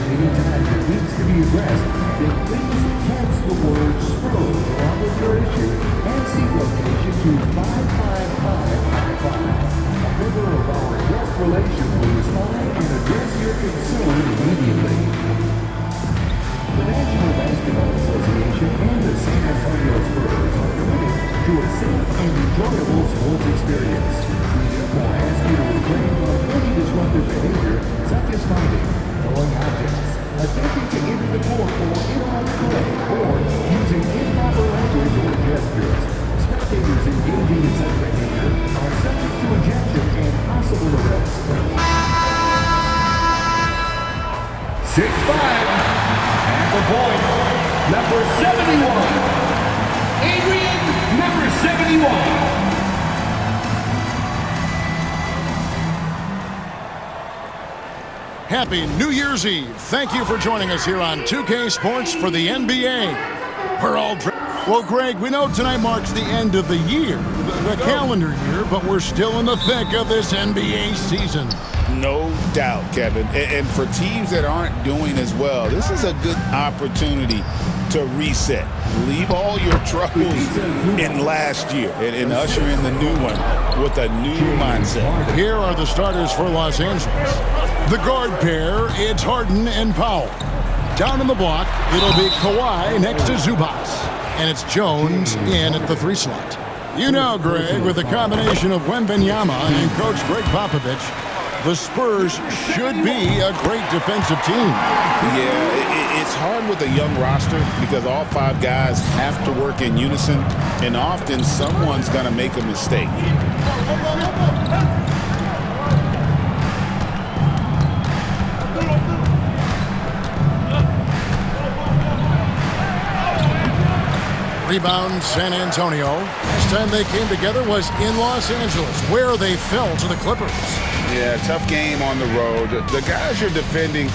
anytime it needs to be addressed, then please text the word SPURS along with your issue and seat location to 55555. A member of our guest relations will respond and address your concern immediately. The National Basketball Association and the San Antonio Spurs are committed to a safe and enjoyable sports experience. We therefore ask you to refrain from any disruptive behavior, such as fighting, throwing objects, attempting to enter the court or interrupt play, or using improper language or gestures. Spectators engaging in such behavior are subject to ejection and possible arrest. 6'5". At the point, number 71, Adrian, number 71. Happy New Year's Eve. Thank you for joining us here on 2K Sports for the NBA. We're all well, Greg, we know tonight marks the end of the year, the calendar year, but we're still in the thick of this NBA season. No doubt, Kevin. And for teams that aren't doing as well, this is a good opportunity to reset. Leave all your troubles in last year and usher in the new one with a new mindset. Here are the starters for Los Angeles. The guard pair, it's Harden and Powell. Down in the block, it'll be Kawhi next to Zubac. And it's Jones in at the 3 slot. You know, Greg, with the combination of Wembanyama and Coach Greg Popovich, the Spurs should be a great defensive team. Yeah, it's hard with a young roster because all 5 guys have to work in unison, and often someone's going to make a mistake. Rebound, San Antonio. Last time they came together was in Los Angeles, where they fell to the Clippers. Yeah, tough game on the road. The guys you're defending,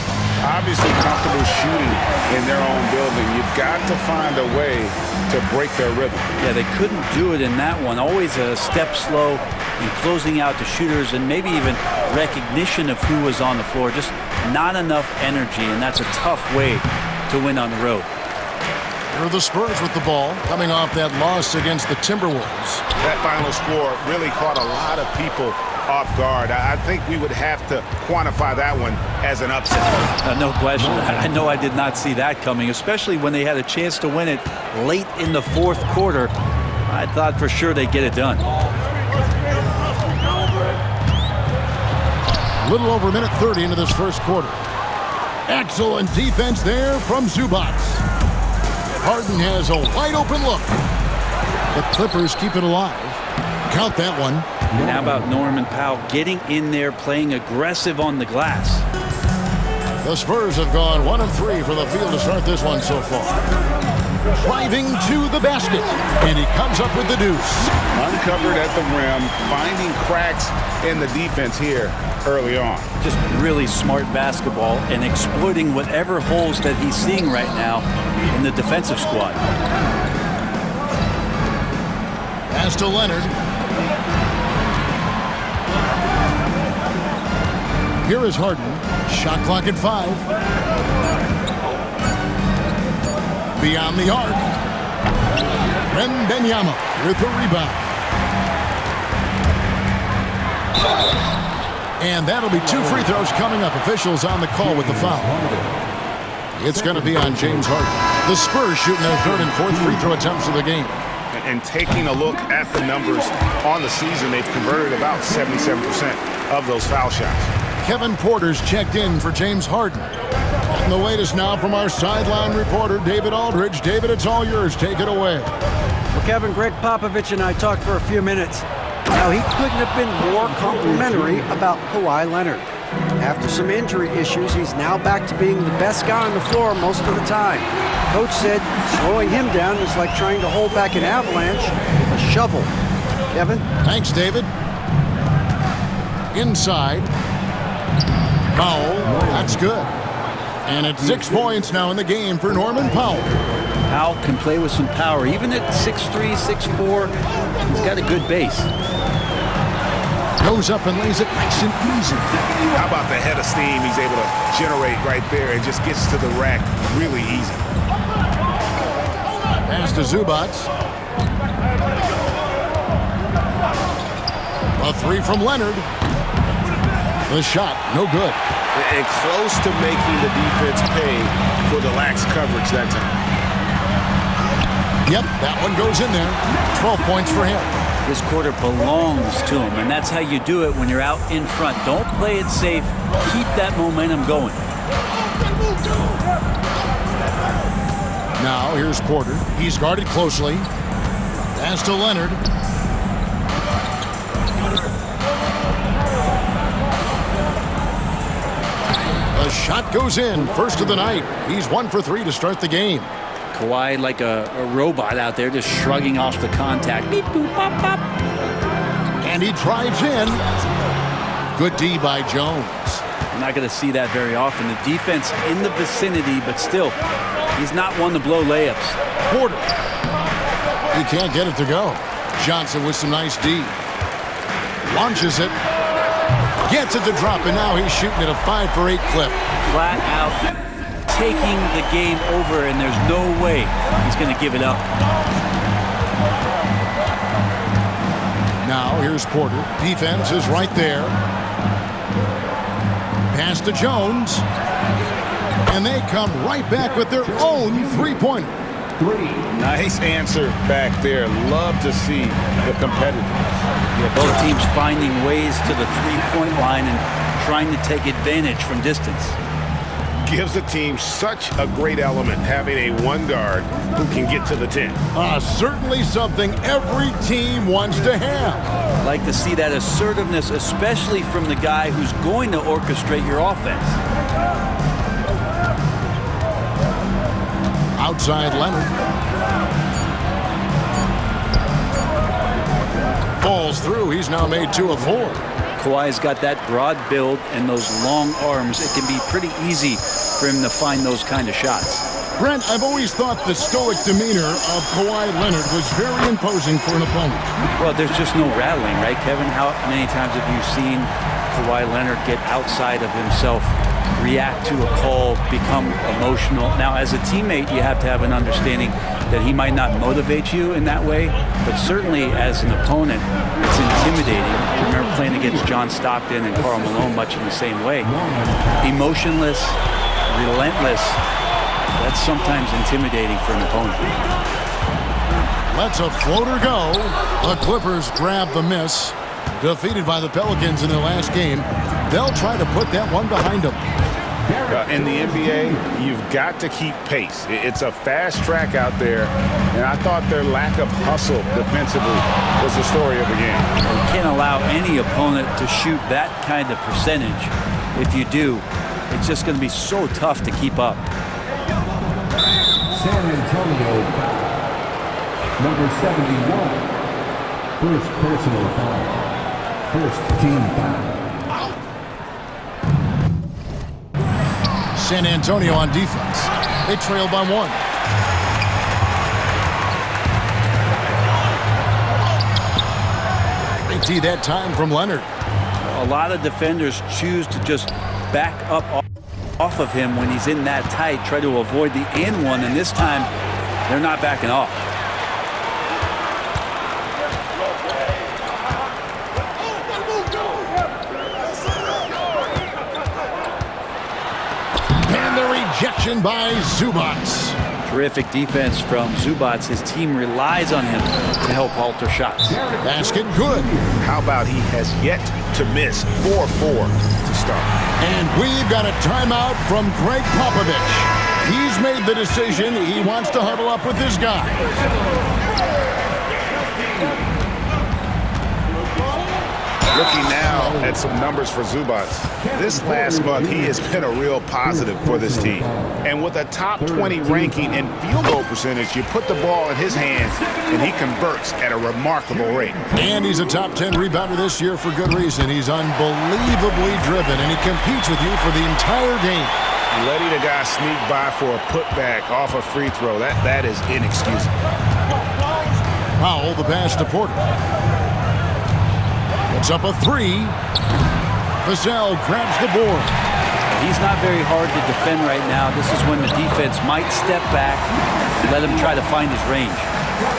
obviously comfortable shooting in their own building. You've got to find a way to break their rhythm. Yeah, they couldn't do it in that one. Always a step slow in closing out the shooters and maybe even recognition of who was on the floor. Just not enough energy, and that's a tough way to win on the road. Here are the Spurs with the ball, coming off that loss against the Timberwolves. That final score really caught a lot of people off guard. I think we would have to quantify that one as an upset. No question. I know I did not see that coming, especially when they had a chance to win it late in the 4th quarter. I thought for sure they'd get it done. A little over a minute 30 into this first quarter. Excellent defense there from Zubac. Harden has a wide-open look. The Clippers keep it alive. Count that one. And how about Norman Powell getting in there, playing aggressive on the glass? The Spurs have gone 1 of 3 from the field to start this one so far. Driving to the basket, and he comes up with the deuce. Uncovered at the rim, finding cracks in the defense here early on. Just really smart basketball and exploiting whatever holes that he's seeing right now in the defensive squad. Pass to Leonard. Here is Harden. Shot clock at 5. Beyond the arc. Wembanyama with the rebound. And that'll be 2 free throws coming up. Officials on the call with the foul. It's going to be on James Harden. The Spurs shooting their 3rd and 4th free throw attempts of the game. And taking a look at the numbers on the season, they've converted about 77% of those foul shots. Kevin Porter's checked in for James Harden. And the latest now from our sideline reporter, David Aldridge. David, it's all yours. Take it away. Well, Kevin, Greg Popovich and I talked for a few minutes. Now, he couldn't have been more complimentary about Kawhi Leonard. After some injury issues, he's now back to being the best guy on the floor most of the time. Coach said slowing him down is like trying to hold back an avalanche with a shovel. Kevin? Thanks, David. Inside. Powell. That's good. And it's 6 points now in the game for Norman Powell. Powell can play with some power. Even at 6'3", 6'4", he's got a good base. Goes up and lays it nice and easy. How about the head of steam he's able to generate right there and just gets to the rack really easy. Pass to Zubats. A three from Leonard. The shot, no good. And close to making the defense pay for the lax coverage that time. Yep, that one goes in there. 12 points for him. This quarter belongs to him, and that's how you do it when you're out in front. Don't play it safe. Keep that momentum going. Now, here's Porter. He's guarded closely. Pass to Leonard. The shot goes in. First of the night. He's 1 for 3 to start the game. Kawhi like a robot out there, just shrugging off the contact. Beep, boop, bop, bop. And he drives in. Good D by Jones. I'm not going to see that very often. The defense in the vicinity, but still, he's not one to blow layups. Porter. He can't get it to go. Johnson with some nice D. Launches it. Gets it to drop, and now he's shooting at a 5 for 8 clip. Flat out taking the game over, and there's no way he's going to give it up. Now here's Porter. Defense is right there. Pass to Jones. And they come right back with their own three-pointer. Nice answer back there. Love to see the competitiveness. Yeah, both teams finding ways to the three-point line and trying to take advantage from distance. Gives the team such a great element having a one guard who can get to the 10. Certainly something every team wants to have. Like to see that assertiveness, especially from the guy who's going to orchestrate your offense. Outside Leonard. Falls through. He's now made 2 of 4. Kawhi's got that broad build and those long arms. It can be pretty easy for him to find those kind of shots. Brent, I've always thought the stoic demeanor of Kawhi Leonard was very imposing for an opponent. Well, there's just no rattling, right, Kevin? How many times have you seen Kawhi Leonard get outside of himself, react to a call, become emotional? Now, as a teammate, you have to have an understanding that he might not motivate you in that way, but certainly as an opponent, it's intimidating. I remember playing against John Stockton and Karl Malone much in the same way. Emotionless, relentless, that's sometimes intimidating for an opponent. Lets a floater go. The Clippers grab the miss. Defeated by the Pelicans in their last game. They'll try to put that one behind them. In the NBA, you've got to keep pace. It's a fast track out there, and I thought their lack of hustle defensively was the story of the game. You can't allow any opponent to shoot that kind of percentage. If you do, it's just going to be so tough to keep up. San Antonio foul. Number 71. First personal foul. First team foul. San Antonio on defense. They trail by 1. Big T that time from Leonard. A lot of defenders choose to just back up off of him when he's in that tight, try to avoid the and one, and this time they're not backing off. Rejection by Zubats. Terrific defense from Zubats. His team relies on him to help alter shots. Basket good. How about he has yet to miss 4-4 to start. And we've got a timeout from Greg Popovich. He's made the decision. He wants to huddle up with his guy. Looking now at some numbers for Zubats. This last month, he has been a real positive for this team. And with a top 20 ranking in field goal percentage, you put the ball in his hands, and he converts at a remarkable rate. And he's a top 10 rebounder this year for good reason. He's unbelievably driven, and he competes with you for the entire game. Letting a guy sneak by for a putback off a free throw, that is inexcusable. Powell, the pass to Porter. It's up a 3. Vassell grabs the board. he's not very hard to defend right now. This is when the defense might step back and let him try to find his range.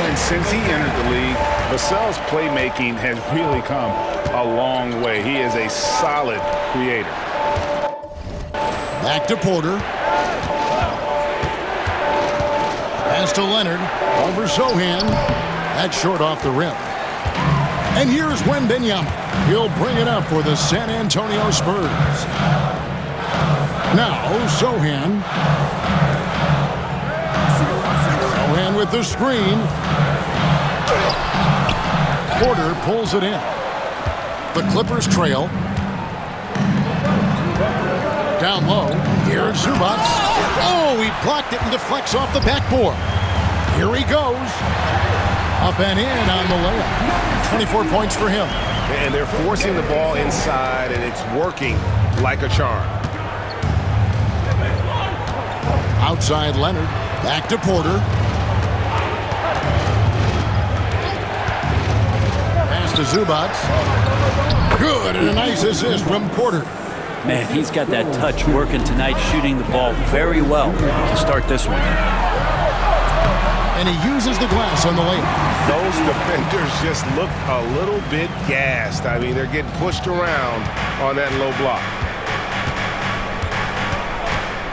And since he entered the league, Vassell's playmaking has really come a long way. He is a solid creator. Back to Porter. Pass to Leonard. Over Sohan. That's short off the rim. And here's Wembanyama. He'll bring it up for the San Antonio Spurs. Now, Sohan. Sohan with the screen. Porter pulls it in. The Clippers trail. Down low. Here's Zubac. Oh, he blocked it and deflects off the backboard. Here he goes. Up and in on the layup. 24 points for him. And they're forcing the ball inside, and it's working like a charm. Outside Leonard. Back to Porter. Pass to Zubac. Good, and a nice assist from Porter. Man, he's got that touch working tonight, shooting the ball very well to start this one. And he uses the glass on the layup. Those defenders just look a little bit gassed. I mean, they're getting pushed around on that low block.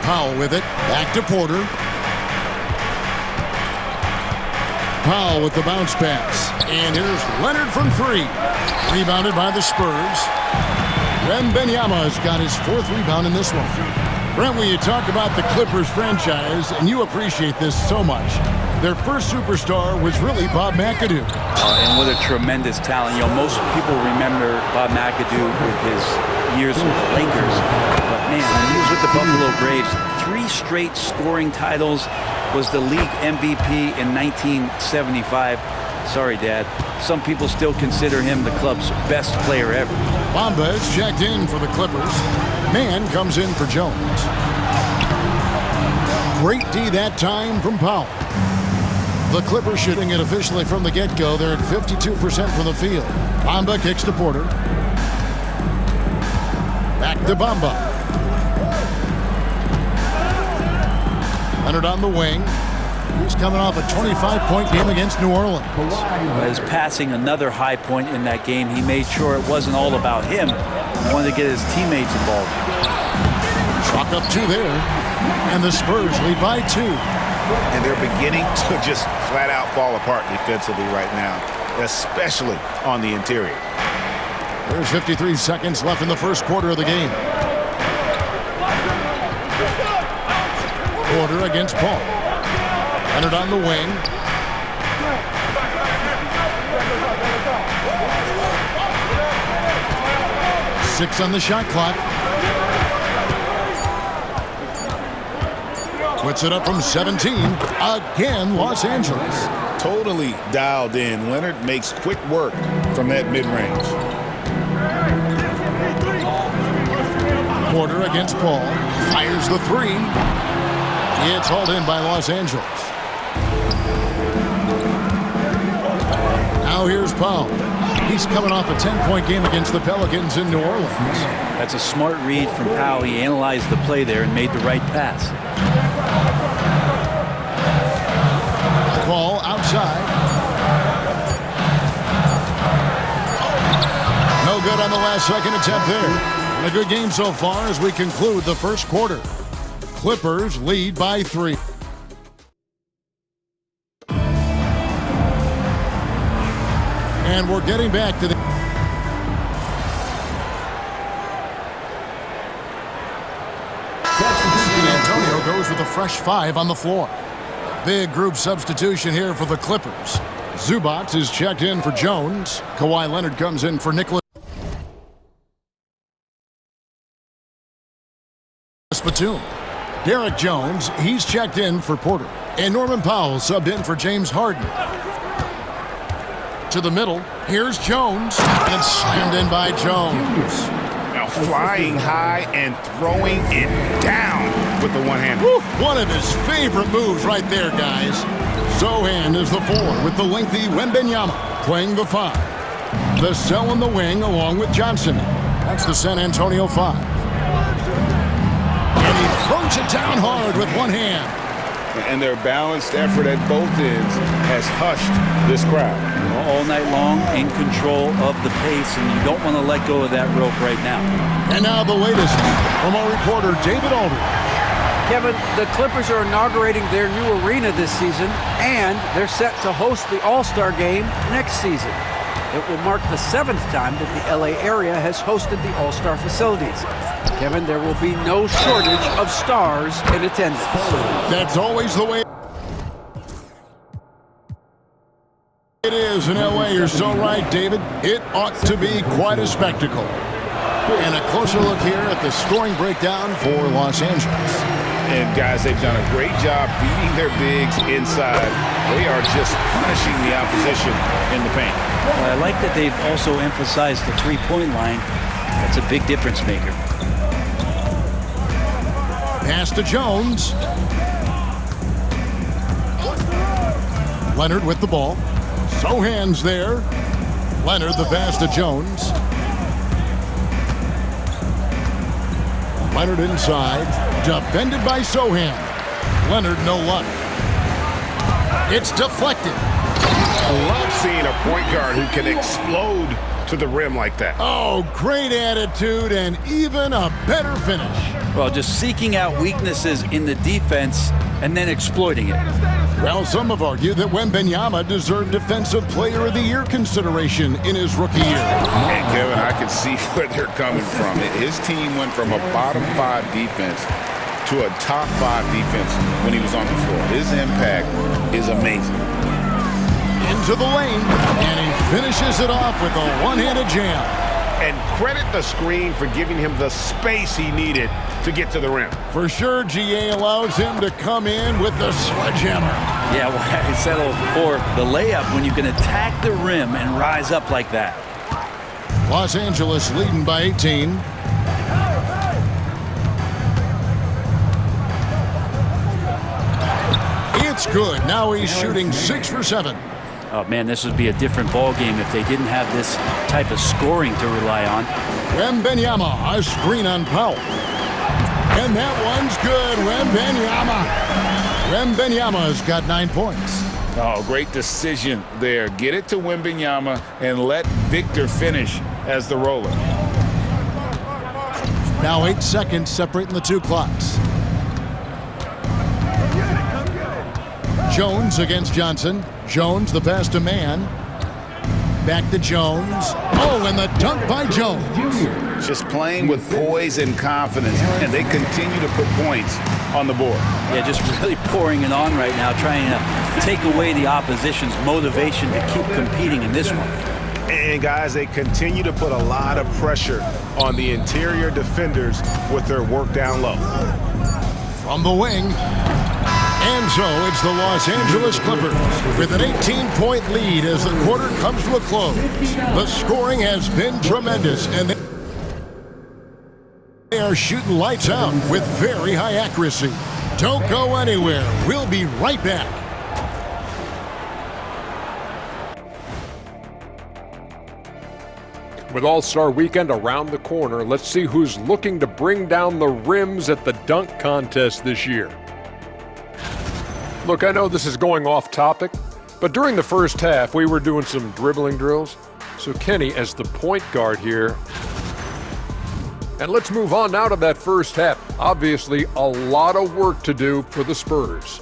Powell with it. Back to Porter. Powell with the bounce pass. And here's Leonard from three. Rebounded by the Spurs. Wembanyama's got his fourth rebound in this one. Brent, when you talk about the Clippers franchise, and you appreciate this so much, their first superstar was really Bob McAdoo. And what a tremendous talent. You know, most people remember Bob McAdoo with his years with the Lakers. But man, when he was with the Buffalo Braves, 3 straight scoring titles, was the league MVP in 1975. Sorry, Dad. Some people still consider him the club's best player ever. Bamba is checked in for the Clippers. Mann comes in for Jones. Great D that time from Powell. The Clippers shooting it officially from the get-go. They're at 52% from the field. Bamba kicks to Porter. Back to Bamba. Leonard on the wing. He's coming off a 25-point game against New Orleans. His passing another high point in that game. He made sure it wasn't all about him. He wanted to get his teammates involved. Chalk up 2 there. And the Spurs lead by 2. And they're beginning to just flat out fall apart defensively right now, especially on the interior. There's 53 seconds left in the first quarter of the game. Porter against Paul. Leonard on the wing. Six on the shot clock. Puts it up from 17. Again, Los Angeles. Totally dialed in. Leonard makes quick work from that mid-range. Porter against Paul. Fires the 3. It's hauled in by Los Angeles. Now here's Powell. He's coming off a 10-point game against the Pelicans in New Orleans. That's a smart read from Powell. He analyzed the play there and made the right pass. Ball outside. No good on the last second attempt there. And a good game so far as we conclude the first quarter. Clippers lead by 3. And we're getting back to the San Antonio goes with a fresh 5 on the floor. Big group substitution here for the Clippers. Zubac is checked in for Jones. Kawhi Leonard comes in for Nicholas Batum. Derek Jones, he's checked in for Porter. And Norman Powell subbed in for James Harden. To the middle, here's Jones. And slammed in by Jones. Now flying high and throwing it down with the one-hand. One of his favorite moves right there, guys. Sohan is the 4 with the lengthy Wembanyama playing the 5. The cell in the wing along with Johnson. That's the San Antonio 5. puts it down hard with one hand. And their balanced effort at both ends has hushed this crowd. All night long, in control of the pace, and you don't want to let go of that rope right now. And now the latest from our reporter, David Aldridge. Kevin, the Clippers are inaugurating their new arena this season, and they're set to host the All-Star Game next season. It will mark the 7th time that the LA area has hosted the All-Star facilities. Kevin, there will be no shortage of stars in attendance. That's always the way it is in LA. You're so right, David. It ought to be quite a spectacle. And a closer look here at the scoring breakdown for Los Angeles. And guys, they've done a great job beating their bigs inside. They are just punishing the opposition in the paint. Well, I like that they've also emphasized the three-point line. That's a big difference maker. Pass to Jones. Leonard with the ball. Sohan's there. Leonard the pass to Jones. Leonard inside. Defended by Sohan. Leonard no luck. It's deflected. I love seeing a point guard who can explode to the rim like that. Oh, great attitude and even a better finish. Well, just seeking out weaknesses in the defense and then exploiting it. Well, some have argued that Wembanyama deserved Defensive Player of the Year consideration in his rookie year. And Kevin, I can see where they're coming from. His team went from a bottom 5 defense to a top 5 defense when he was on the floor. His impact is amazing. Into the lane, and he finishes it off with a one-handed jam. And credit the screen for giving him the space he needed to get to the rim. For sure, GA allows him to come in with the sledgehammer. Yeah, well, I settled for the layup when you can attack the rim and rise up like that. Los Angeles leading by 18. It's good. Now he's shooting 6 for 7. Oh, man, this would be a different ball game if they didn't have this type of scoring to rely on. Wembanyama, a screen on Powell. And that one's good. Wembanyama's got 9 points. Oh, great decision there. Get it to Wembanyama and let Victor finish as the roller. Now 8 seconds separating the two clocks. Jones against Johnson. Jones, the pass to Mann. Back to Jones. Oh, and the dunk by Jones. Just playing with poise and confidence, and they continue to put points on the board. Yeah, just really pouring it on right now, trying to take away the opposition's motivation to keep competing in this one. And guys, they continue to put a lot of pressure on the interior defenders with their work down low. From the wing. And so it's the Los Angeles Clippers with an 18-point lead as the quarter comes to a close. The scoring has been tremendous, and they are shooting lights out with very high accuracy. Don't go anywhere. We'll be right back. With All-Star Weekend around the corner, let's see who's looking to bring down the rims at the dunk contest this year. Look, I know this is going off topic, but during the first half, we were doing some dribbling drills. So Kenny, as the point guard here, and let's move on now to that first half. Obviously, a lot of work to do for the Spurs.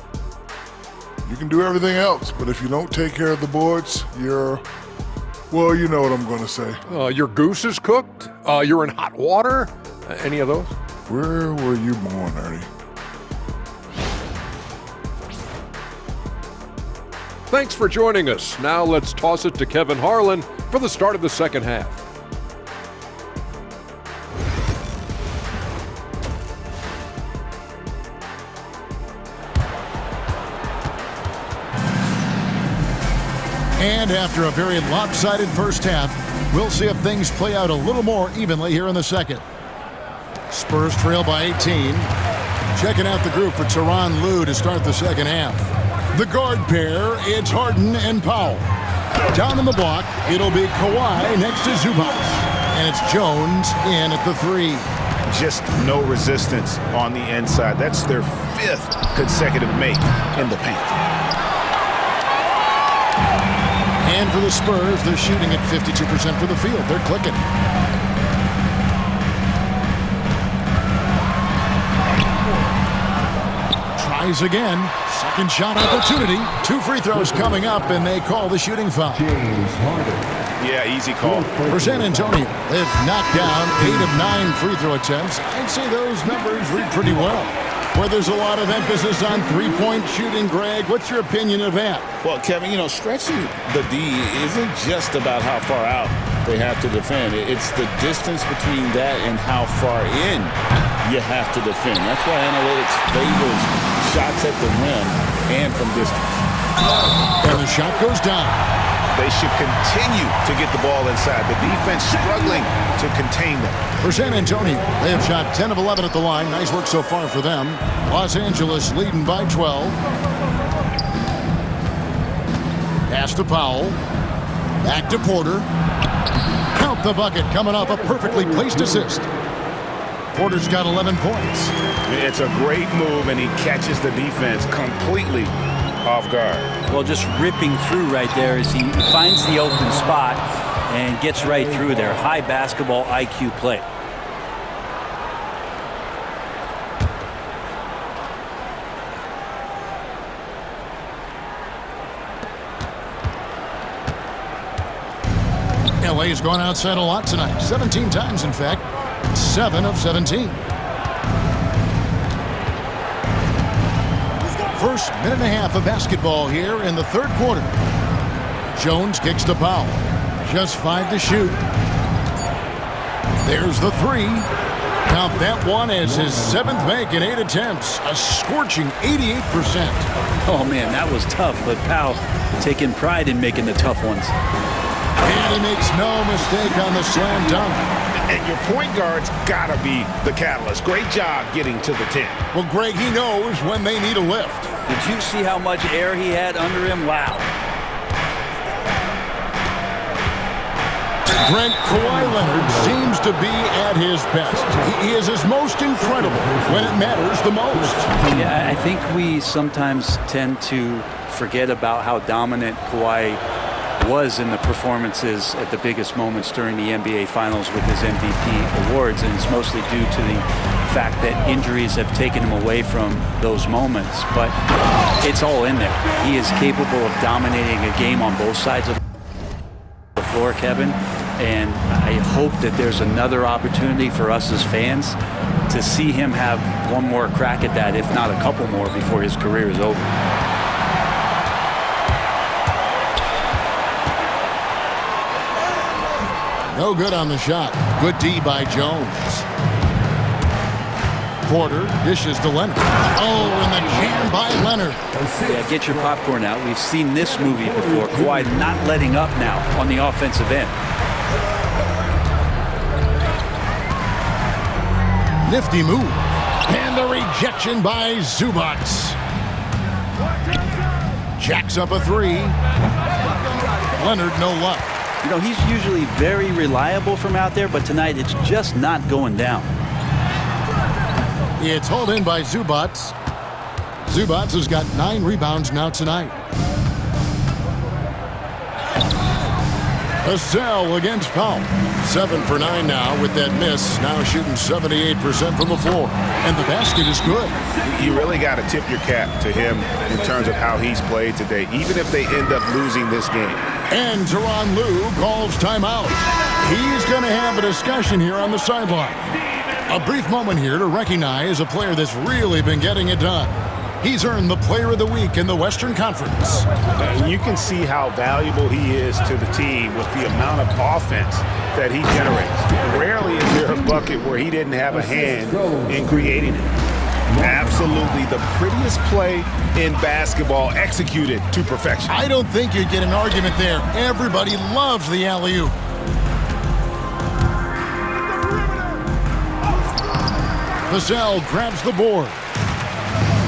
You can do everything else, but if you don't take care of the boards, well, you know what I'm going to say. Your goose is cooked? You're in hot water? Any of those? Where were you born, Ernie? Thanks for joining us. Now let's toss it to Kevin Harlan for the start of the second half. And after a very lopsided first half, we'll see if things play out a little more evenly here in the second. Spurs trail by 18. Checking out the group for Tyronn Lue to start the second half. The guard pair, it's Harden and Powell. Down in the block, it'll be Kawhi next to Zubac. And it's Jones in at the 3. just no resistance on the inside. That's their 5th consecutive make in the paint. And for the Spurs, they're shooting at 52% for the field. They're clicking. Tries again. Second shot opportunity. 2 free throws coming up, and they call the shooting foul. James Harden. Yeah, easy call. For San Antonio, they've knocked down 8 of 9 free throw attempts. I'd say those numbers read pretty well. Where there's a lot of emphasis on three-point shooting, Greg, what's your opinion of that? Well, Kevin, stretching the D isn't just about how far out they have to defend. It's the distance between that and how far in you have to defend. That's why analytics favors shots at the rim and from distance. And the shot goes down. They should continue to get the ball inside. The defense struggling to contain them. For San Antonio, they have shot 10 of 11 at the line. Nice work so far for them. Los Angeles leading by 12. Pass to Powell. Back to Porter. Count the bucket coming off a perfectly placed assist. Porter's got 11 points. It's a great move, and he catches the defense completely off guard. Well, just ripping through right there as he finds the open spot and gets right through there. High basketball IQ play. LA's gone outside a lot tonight. 17 times, in fact. 7 of 17. First minute and a half of basketball here in the third quarter. Jones kicks to Powell. Just 5 to shoot. There's the 3. Count that one as his 7th make in 8 attempts. A scorching 88%. Oh, man, that was tough, but Powell taking pride in making the tough ones. And he makes no mistake on the slam dunk. And your point guard's got to be the catalyst. Great job getting to the 10. Well, Greg, he knows when they need a lift. Did you see how much air he had under him? Wow. Greg, Kawhi Leonard seems to be at his best. He is his most incredible when it matters the most. Yeah, I think we sometimes tend to forget about how dominant Kawhi was in the performances at the biggest moments during the NBA Finals with his MVP awards, and it's mostly due to the fact that injuries have taken him away from those moments. But it's all in there. He is capable of dominating a game on both sides of the floor, Kevin, and I hope that there's another opportunity for us as fans to see him have one more crack at that, if not a couple more, before his career is over. No good on the shot. Good D by Jones. Porter dishes to Leonard. Oh, and the jam by Leonard. Yeah, get your popcorn out. We've seen this movie before. Kawhi not letting up now on the offensive end. Nifty move. And the rejection by Zubac. Jacks up a 3. Leonard, no luck. You know, he's usually very reliable from out there, but tonight it's just not going down. It's hauled in by Zubac. Zubac has got 9 rebounds now tonight. Vassell against Powell. 7 for 9 now with that miss. Now shooting 78% from the floor. And the basket is good. You really got to tip your cap to him in terms of how he's played today, even if they end up losing this game. And Tyronn Lue calls timeout. He's going to have a discussion here on the sideline. A brief moment here to recognize a player that's really been getting it done. He's earned the Player of the Week in the Western Conference. And you can see how valuable he is to the team with the amount of offense that he generates. Rarely is there a bucket where he didn't have a hand in creating it. Absolutely the prettiest play in basketball, executed to perfection. I don't think you'd get an argument there. Everybody loves the alley-oop. Vassell grabs the board.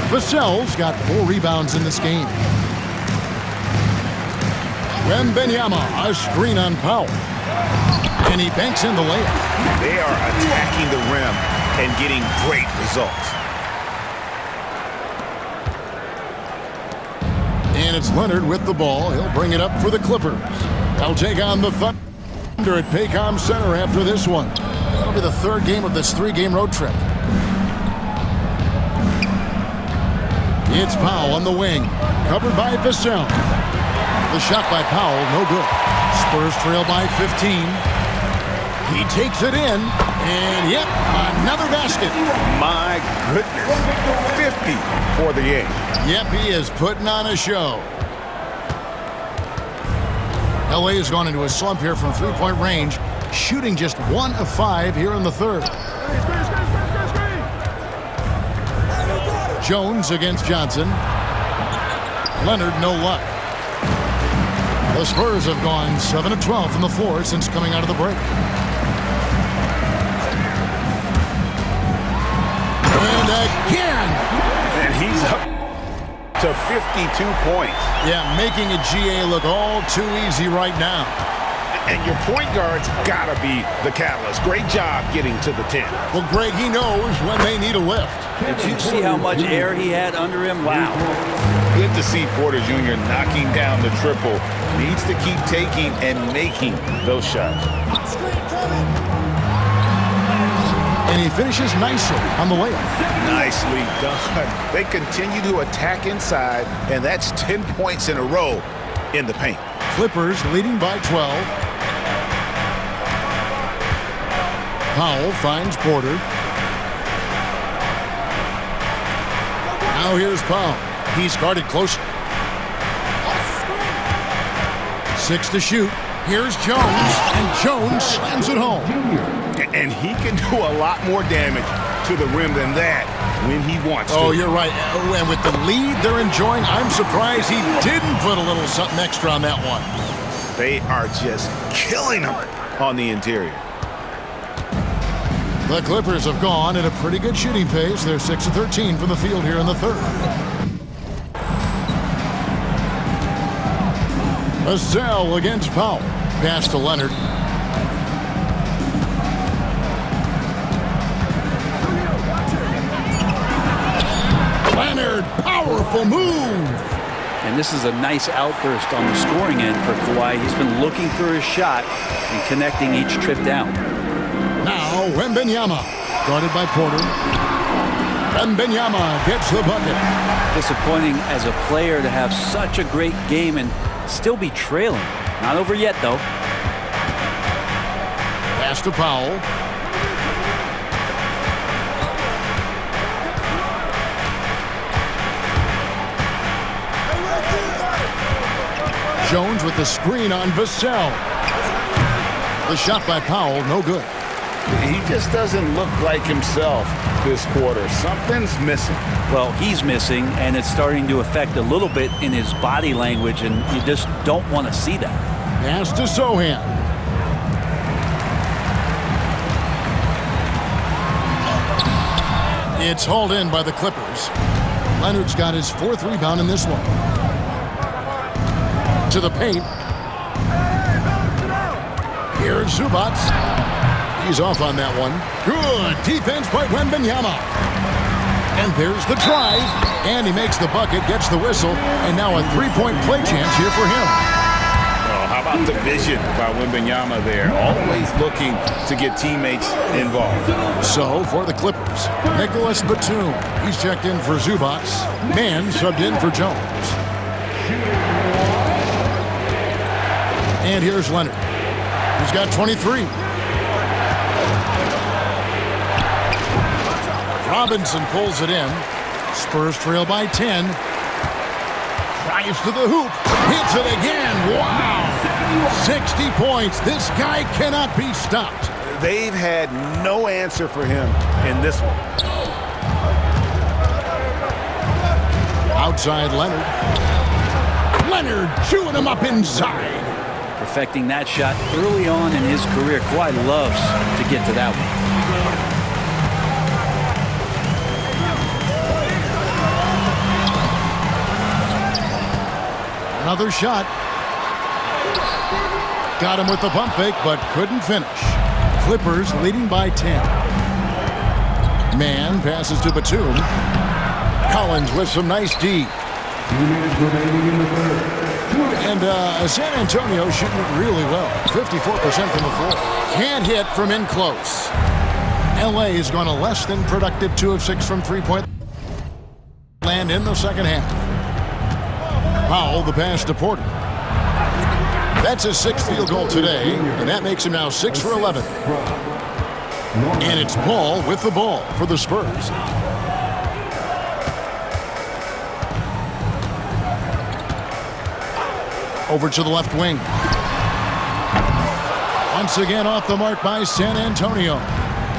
Vassell's got 4 rebounds in this game. Wembanyama, a screen on Powell. And he banks in the layup. They are attacking the rim and getting great results. And it's Leonard with the ball. He'll bring it up for the Clippers. They'll take on the Thunder at Paycom Center after this one. That'll be the third game of this three-game road trip. It's Powell on the wing, covered by Vassell. The shot by Powell, no good. Spurs trail by 15. He takes it in, and yep, another basket. My goodness, 50 for the game. Yep, he is putting on a show. LA has gone into a slump here from three-point range, shooting just 1 of 5 here in the third. Jones against Johnson. Leonard, no luck. The Spurs have gone 7 of 12 from the floor since coming out of the break. And again! And he's up to 52 points. Yeah, making a GA look all too easy right now. And your point guard's got to be the catalyst. Great job getting to the 10. Well, Greg, he knows when they need a lift. Did you see how much air he had under him? Wow. Good to see Porter Jr. knocking down the triple. Needs to keep taking and making those shots. And he finishes nicely on the layup. Nicely done. They continue to attack inside, and that's 10 points in a row in the paint. Clippers leading by 12. Powell finds Porter. Now here's Powell. He's guarded closely. 6 to shoot. Here's Jones, and Jones slams it home. And he can do a lot more damage to the rim than that when he wants to. Oh, you're right. And with the lead they're enjoying, I'm surprised he didn't put a little something extra on that one. They are just killing him on the interior. The Clippers have gone at a pretty good shooting pace. They're 6 of 13 from the field here in the third. Vassell against Powell. Pass to Leonard. Leonard, powerful move. And this is a nice outburst on the scoring end for Kawhi. He's been looking for his shot and connecting each trip down. Now, Wembanyama, guarded by Porter. Wembanyama gets the bucket. Disappointing as a player to have such a great game and still be trailing. Not over yet, though. Pass to Powell. Jones with the screen on Vassell. The shot by Powell, no good. He just doesn't look like himself this quarter. Something's missing. Well, he's missing, and it's starting to affect a little bit in his body language, and you just don't want to see that. Pass to Sohan. It's hauled in by the Clippers. Leonard's got his 4th rebound in this one. To the paint. Here's Zubac. He's off on that one. Good defense by Wembanyama. And there's the drive. And he makes the bucket, gets the whistle, and now a 3-point play chance here for him. Oh, how about the vision by Wembanyama there? Always looking to get teammates involved. So, for the Clippers, Nicholas Batum. He's checked in for Zubac. Mann subbed in for Jones. And here's Leonard. He's got 23. Robinson pulls it in. Spurs trail by 10. Drives to the hoop. Hits it again. Wow. 60 points. This guy cannot be stopped. They've had no answer for him in this one. Outside Leonard. Leonard chewing him up inside. Perfecting that shot early on in his career. Kawhi loves to get to that one. Another shot. Got him with the pump fake, but couldn't finish. Clippers leading by 10. Man passes to Batum. Collins with some nice D. 2 minutes remaining in the third. And San Antonio shooting it really well. 54% from the floor. Can't hit from in close. LA has gone a less than productive 2 of 6 from three-point land in the second half. Powell, the pass to Porter. That's his 6th field goal today, and that makes him now 6 for 11. And it's Paul with the ball for the Spurs. Over to the left wing. Once again off the mark by San Antonio.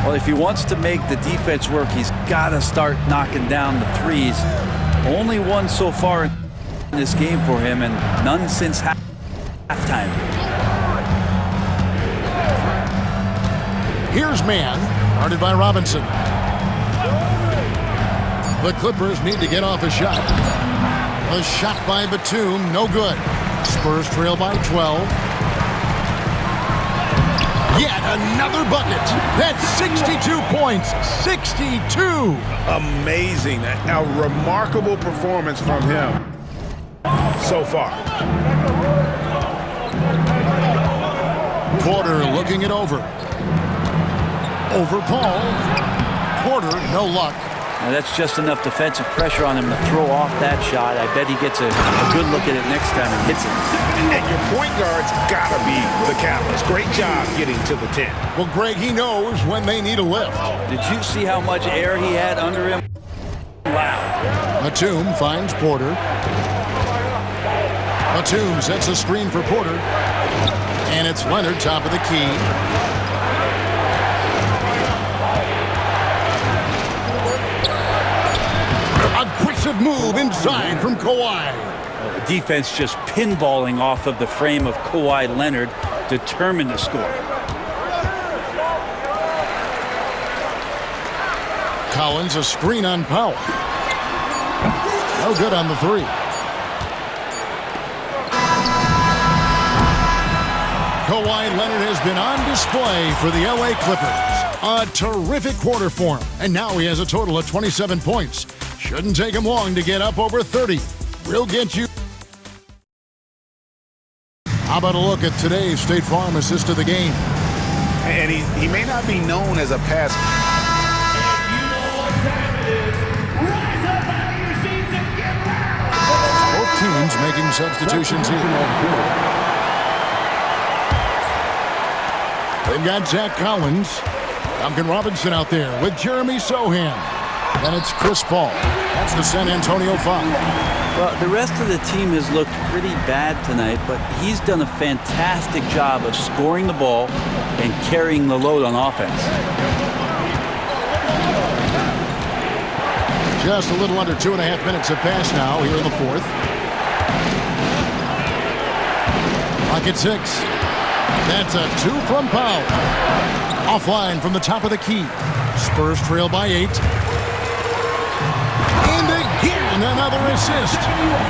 Well, if he wants to make the defense work, he's got to start knocking down the threes. Only one so far in this game for him, and none since halftime. Here's Man, guarded by Robinson. The Clippers need to get off a shot. A shot by Batum, no good. Spurs trail by 12. Yet another bucket. That's 62 points. 62. Amazing. A remarkable performance from him so far. Porter looking it over. Over Paul. Porter, no luck. Now that's just enough defensive pressure on him to throw off that shot. I bet he gets a good look at it next time and hits it. And your point guard's got to be the catalyst. Great job getting to the 10. Well, Greg, he knows when they need a lift. Did you see how much air he had under him? Wow. Batum finds Porter. Batum sets a screen for Porter. And it's Leonard, top of the key. Aggressive move inside from Kawhi. The defense just pinballing off of the frame of Kawhi Leonard, determined to score. Collins, a screen on Powell. No good on the 3. Kawhi Leonard has been on display for the LA Clippers. A terrific quarter for him. And now he has a total of 27 points. Shouldn't take him long to get up over 30. We'll get you. How about a look at today's State Farm assist of the game? And he may not be known as a pass. Both teams making substitutions here. They've got Zach Collins, Duncan Robinson out there with Jeremy Sohan. And it's Chris Paul. That's the San Antonio 5. Well, the rest of the team has looked pretty bad tonight, but he's done a fantastic job of scoring the ball and carrying the load on offense. Just a little under 2.5 minutes have passed now here in the 4th. Clock at 6. That's a 2 from Powell. Offline from the top of the key. Spurs trail by 8. And again, another assist.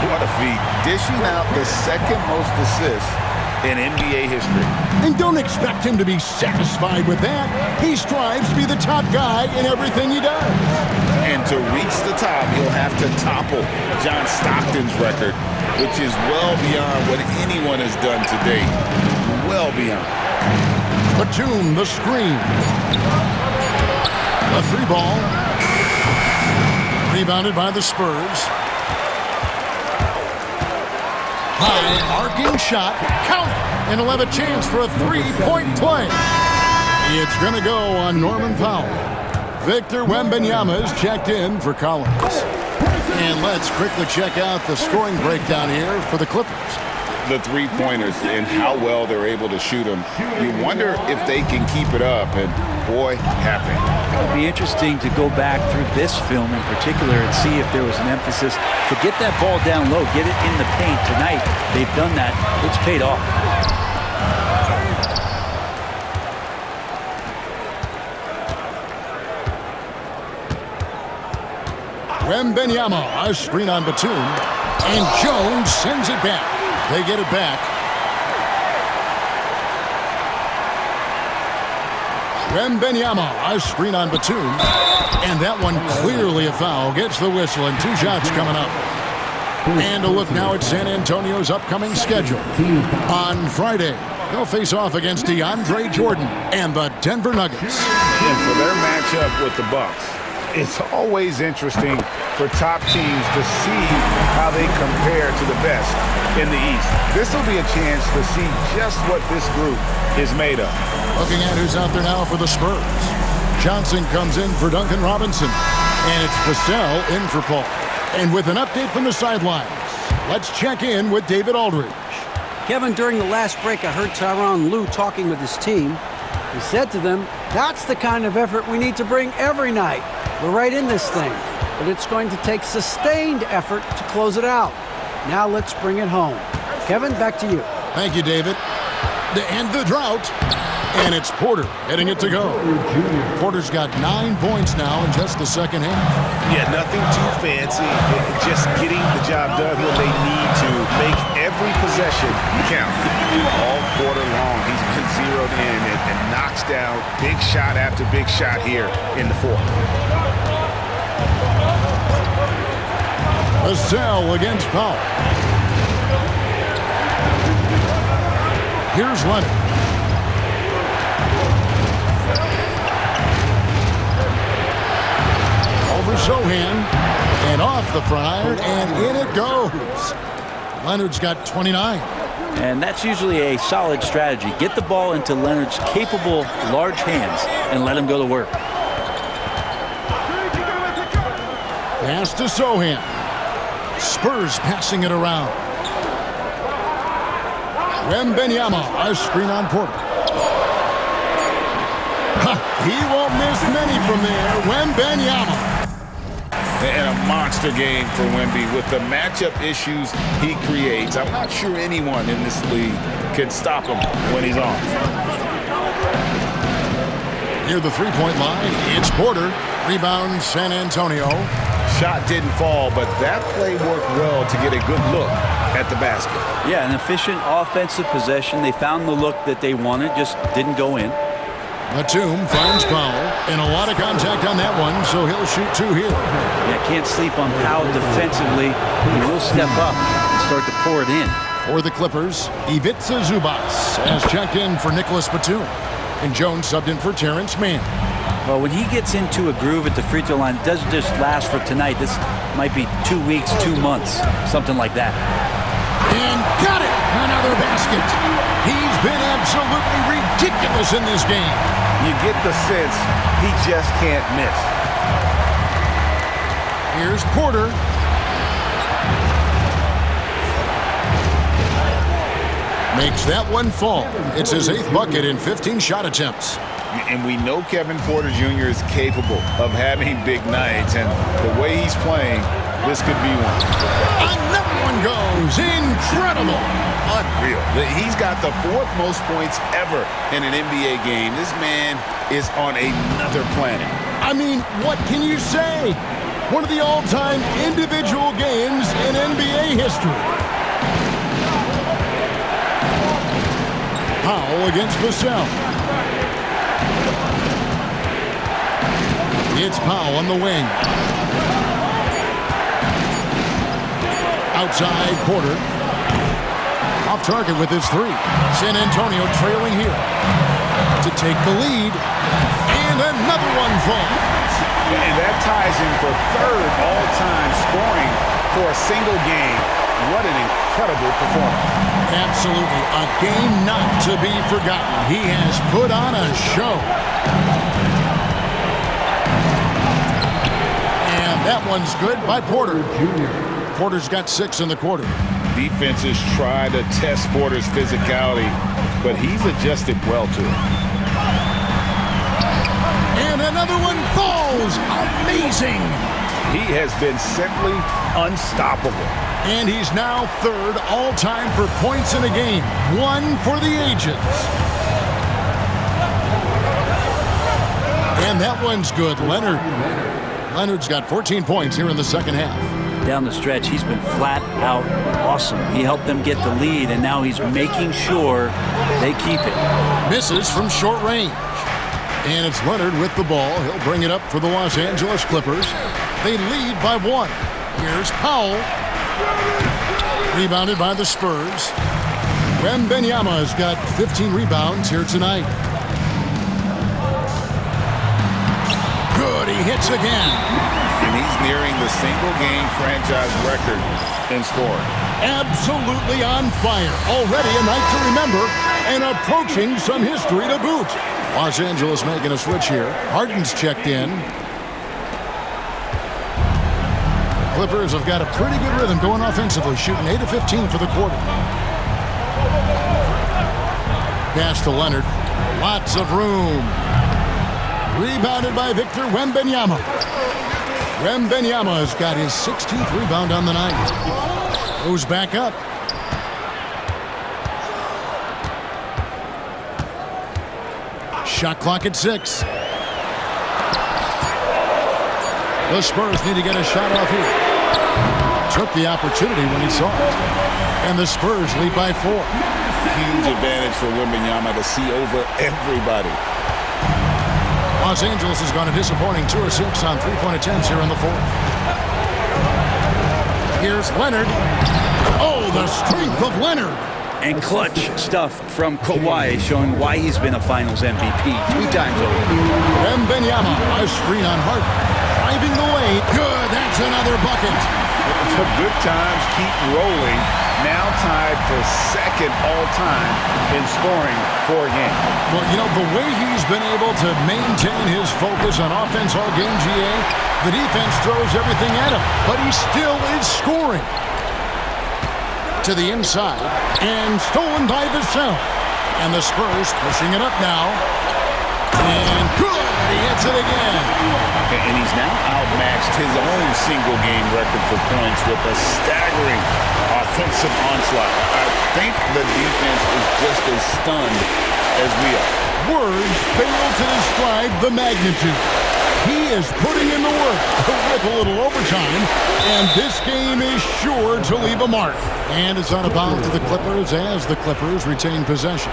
What a feat. Dishing out the second most assists in NBA history. And don't expect him to be satisfied with that. He strives to be the top guy in everything he does. And to reach the top, he'll have to topple John Stockton's record, which is well beyond what anyone has done to date. Well beyond. Batum, the screen. The 3 ball. Rebounded by the Spurs. High arcing shot. Count it. And he'll have a chance for a 3-point play. It's going to go on Norman Powell. Victor Wembanyama is checked in for Collins. And let's quickly check out the scoring breakdown here for the Clippers. The 3-pointers and how well they're able to shoot them. You wonder if they can keep it up, and boy, happy. It'll be interesting to go back through this film in particular and see if there was an emphasis to get that ball down low, get it in the paint. Tonight, they've done that. It's paid off. Wembanyama, a screen on Batum, and Jones sends it back. They get it back. Wembanyama, a screen on Batum. And that one clearly a foul. Gets the whistle, and 2 shots coming up. And a look now at San Antonio's upcoming schedule. On Friday, they'll face off against DeAndre Jordan and the Denver Nuggets. And for their matchup with the Bucks, it's always interesting for top teams to see how they compare to the best in the East. This will be a chance to see just what this group is made of. Looking at who's out there now for the Spurs. Johnson comes in for Duncan Robinson. And it's Vassell in for Paul. And with an update from the sidelines, let's check in with David Aldridge. Kevin, during the last break, I heard Tyronn Lue talking with his team. He said to them, that's the kind of effort we need to bring every night. We're right in this thing, but it's going to take sustained effort to close it out. Now let's bring it home. Kevin, back to you. Thank you, David. To end the drought, and it's Porter heading it to go. Porter's got 9 points now in just the second half. Yeah, nothing too fancy. Just getting the job done when they need to. Make every possession count. All quarter long, he's been zeroed in and knocks down big shot after big shot here in the fourth. Vassell against Powell. Here's Leonard. Over Sohan, and off the front iron, and in it goes. Leonard's got 29. And that's usually a solid strategy. Get the ball into Leonard's capable, large hands and let him go to work. Pass to Sohan. Spurs passing it around. Wembanyama, a screen on Porter. He won't miss many from there. Wembanyama. And a monster game for Wemby with the matchup issues he creates. I'm not sure anyone in this league can stop him when he's on. Near the three-point line, it's Porter. Rebound, San Antonio. Shot didn't fall, but that play worked well to get a good look at the basket. Yeah, an efficient offensive possession. They found the look that they wanted, just didn't go in. Batum finds Powell, and a lot of contact on that one, so he'll shoot 2 here. Yeah, can't sleep on Powell defensively. He will step up and start to pour it in. For the Clippers, Ivica Zubac has checked in for Nicholas Batum, and Jones subbed in for Terrence Mann. Well, when he gets into a groove at the free throw line, it doesn't just last for tonight. This might be 2 weeks, 2 months, something like that. And got it! Another basket. He's been absolutely ridiculous in this game. You get the sense he just can't miss. Here's Porter. Makes that one fall. It's his 8th bucket in 15 shot attempts. And we know Kevin Porter Jr. is capable of having big nights, and the way he's playing, this could be one. Another one goes. Incredible. Unreal. He's got the 4th most points ever in an NBA game. This man is on another planet. I mean, what can you say? One of the all-time individual games in NBA history. Powell against Vassell. It's Powell on the wing. Outside, Porter. Off target with his 3. San Antonio trailing here to take the lead. And another one falls. And that ties in for 3rd all-time scoring for a single game. What an incredible performance. Absolutely. A game not to be forgotten. He has put on a show. And that one's good by Porter. Porter's got 6 in the quarter. Defenses try to test Porter's physicality, but he's adjusted well to it. And another one falls. Amazing. He has been simply unstoppable. And he's now 3rd all-time for points in a game. 1 for the ages. And that one's good. Leonard's got 14 points here in the second half. Down the stretch, he's been flat out awesome. He helped them get the lead, and now he's making sure they keep it. Misses from short range. And it's Leonard with the ball. He'll bring it up for the Los Angeles Clippers. They lead by 1. Here's Powell. Rebounded by the Spurs. Wembanyama has got 15 rebounds here tonight. Good, he hits again. And he's nearing the single-game franchise record in scoring. Absolutely on fire. Already a night to remember and approaching some history to boot. Los Angeles making a switch here. Harden's checked in. The Clippers have got a pretty good rhythm going offensively, shooting 8 of 15 for the quarter. Pass to Leonard. Lots of room. Rebounded by Victor Wembanyama. Wembanyama has got his 16th rebound on the night. Goes back up. Shot clock at 6. The Spurs need to get a shot off here. Took the opportunity when he saw it. And the Spurs lead by 4. Huge advantage for Wembanyama to see over everybody. Los Angeles has gone a disappointing 2 of 6 on three-point attempts here in the 4th. Here's Leonard. Oh, the strength of Leonard. And clutch stuff from Kawhi, showing why he's been a Finals MVP 2 times over. Wembanyama, a screen on Harden. Driving the lane. Good, that's another bucket. The good times keep rolling. Now tied for second all-time in scoring for a game. Well, you know, the way he's been able to maintain his focus on offense all game, GA, the defense throws everything at him, but he still is scoring. To the inside, and stolen by Vassell. And the Spurs pushing it up now. And good, he hits it again. And he's now outmatched his own single-game record for points with a staggering offensive onslaught. I think the defense is just as stunned as we are. Words fail to describe the magnitude. He is putting in the work with a little overtime, and this game is sure to leave a mark. And it's out of bounds to the Clippers as the Clippers retain possession.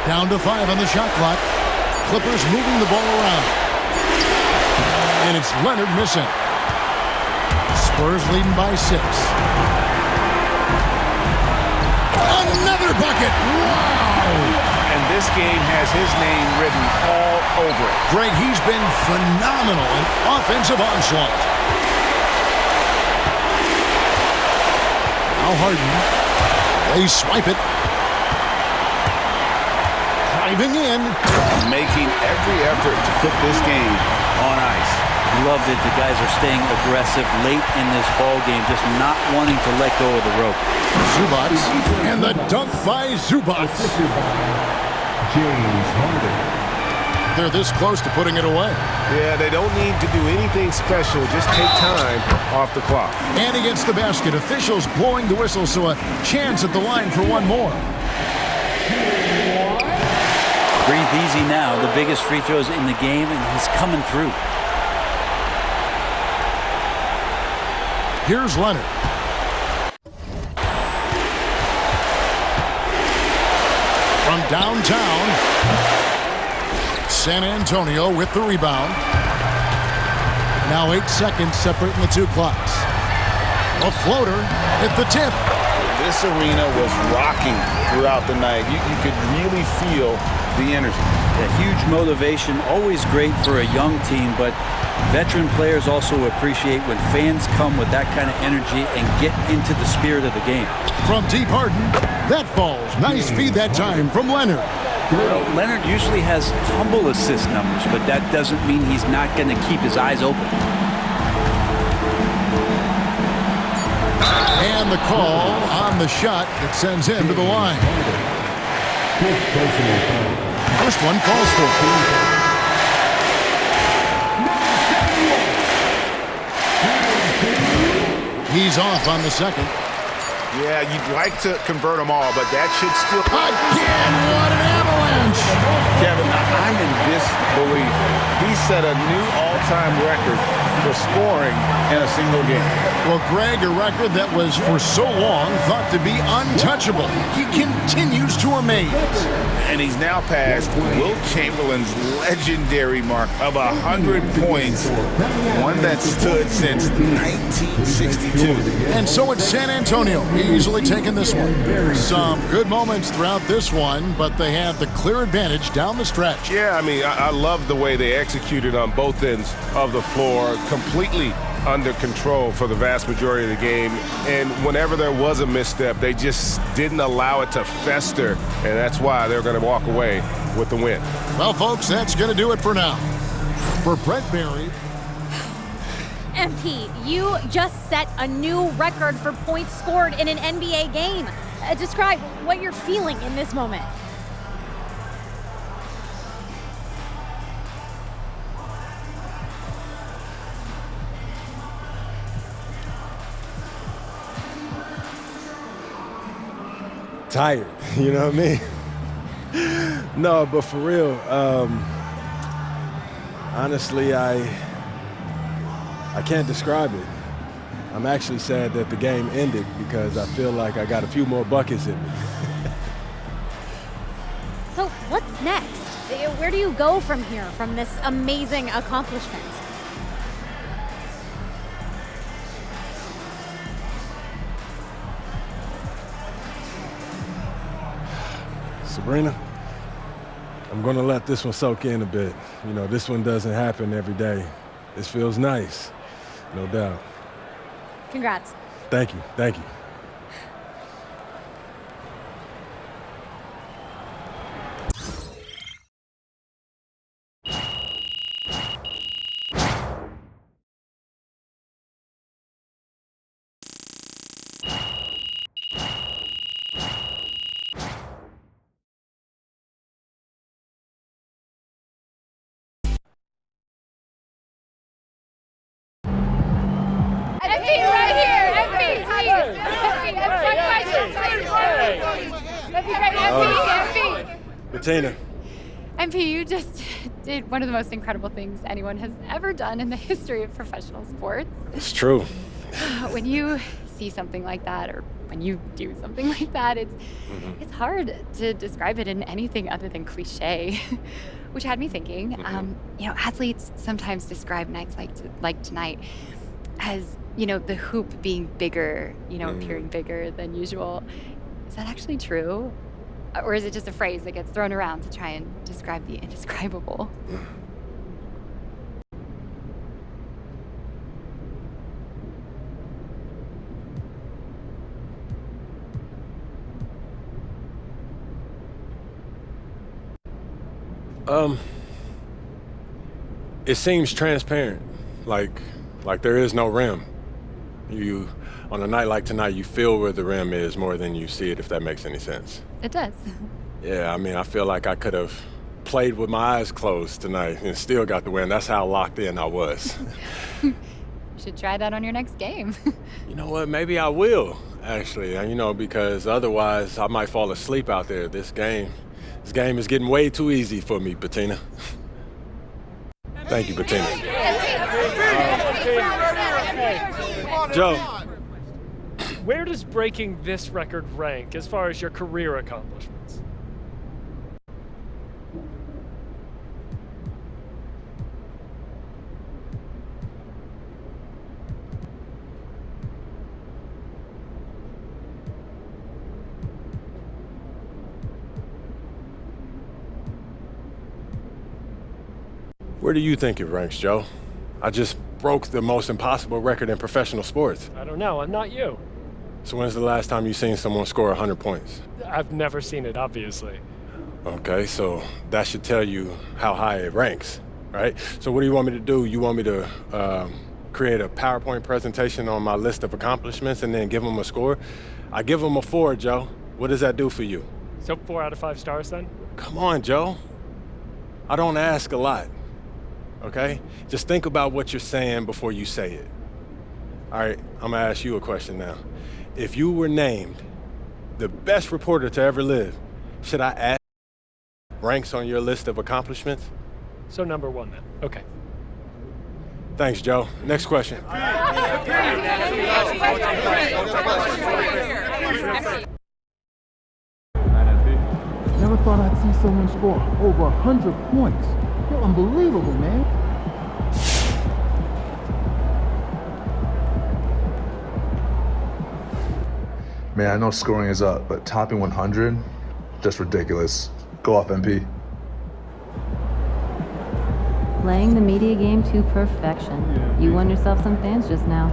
Down to 5 on the shot clock. Clippers moving the ball around. And it's Leonard missing. Spurs leading by 6. Another bucket! Wow! And this game has his name written all over it. Greg, he's been phenomenal in offensive onslaught. Now Harden. They swipe it. Driving in. Making every effort to put this game on ice. Loved it. The guys are staying aggressive late in this ball game, just not wanting to let go of the rope. Zubac, and the dunk by Zubac. James Harden. They're this close to putting it away. Yeah, they don't need to do anything special. Just take time off the clock. And he gets the basket. Officials blowing the whistle, so a chance at the line for one more. Breathe easy now. The biggest free throws in the game, and he's coming through. Here's Leonard. From downtown, San Antonio with the rebound. Now 8 seconds separating the 2 clocks. A floater at the tip. This arena was rocking throughout the night. You could really feel the energy. A huge motivation, always great for a young team, but veteran players also appreciate when fans come with that kind of energy and get into the spirit of the game. From deep Harden, that falls. Nice feed that time from Leonard. Well, Leonard usually has humble assist numbers, but that doesn't mean he's not going to keep his eyes open. And the call on the shot that sends him to the line. First one falls for him. He's off on the second. Yeah, you'd like to convert them all, but that should still... Again, what an avalanche! Kevin, I'm in disbelief. He set a new all-time record for scoring in a single game. Well, Greg, a record that was for so long thought to be untouchable. He continues to amaze. And he's now passed Wilt Chamberlain's legendary mark of 100 points, one that stood since 1962. And so it's San Antonio easily taking this one. Some good moments throughout this one, but they had the clear advantage down the stretch. Yeah, I mean, I love the way they executed on both ends of the floor, completely under control for the vast majority of the game. And whenever there was a misstep, they just didn't allow it to fester, and that's why they're going to walk away with the win. Well, folks, that's going to do it for now. For Brett Barry. MP, you just set a new record for points scored in an NBA game. Describe what you're feeling in this moment. Tired, you know what I mean? No, but for real, honestly, I can't describe it. I'm actually sad that the game ended because I feel like I got a few more buckets in me. So what's next? Where do you go from here, from this amazing accomplishment? Sabrina, I'm going to let this one soak in a bit. You know, this one doesn't happen every day. This feels nice, no doubt. Congrats. Thank you, thank you. Bettina. MP, you just did one of the most incredible things anyone has ever done in the history of professional sports. It's true. When you see something like that, or when you do something like that, it's hard to describe it in anything other than cliche, which had me thinking. You know, athletes sometimes describe nights like tonight as, you know, the hoop being bigger, you know, appearing bigger than usual. Is that actually true? Or is it just a phrase that gets thrown around to try and describe the indescribable? It seems transparent, like there is no rim. You, on a night like tonight, you feel where the rim is more than you see it, if that makes any sense. It does. Yeah, I mean, I feel like I could have played with my eyes closed tonight and still got the win. That's how locked in I was. You should try that on your next game. You know what? Maybe I will, actually. You know, because otherwise I might fall asleep out there. This game is getting way too easy for me, Bettina. Thank you, Bettina. Joe. Where does breaking this record rank as far as your career accomplishments? Where do you think it ranks, Joe? I just broke the most impossible record in professional sports. I don't know. I'm not you. So when's the last time you seen someone score 100 points? I've never seen it, obviously. Okay, so that should tell you how high it ranks, right? So what do you want me to do? You want me to create a PowerPoint presentation on my list of accomplishments and then give them a score? I give them a 4, Joe. What does that do for you? So 4 out of 5 stars then? Come on, Joe. I don't ask a lot, okay? Just think about what you're saying before you say it. All right, I'm gonna ask you a question now. if you were named the best reporter to ever live, should I add ranks on your list of accomplishments? So number one then. Okay. Thanks, Joe. Next question. Never thought I'd see someone score over 100 points. You're unbelievable, man. Man, I know scoring is up, but topping 100, just ridiculous. Go off, MP. Playing the media game to perfection. You won yourself some fans just now.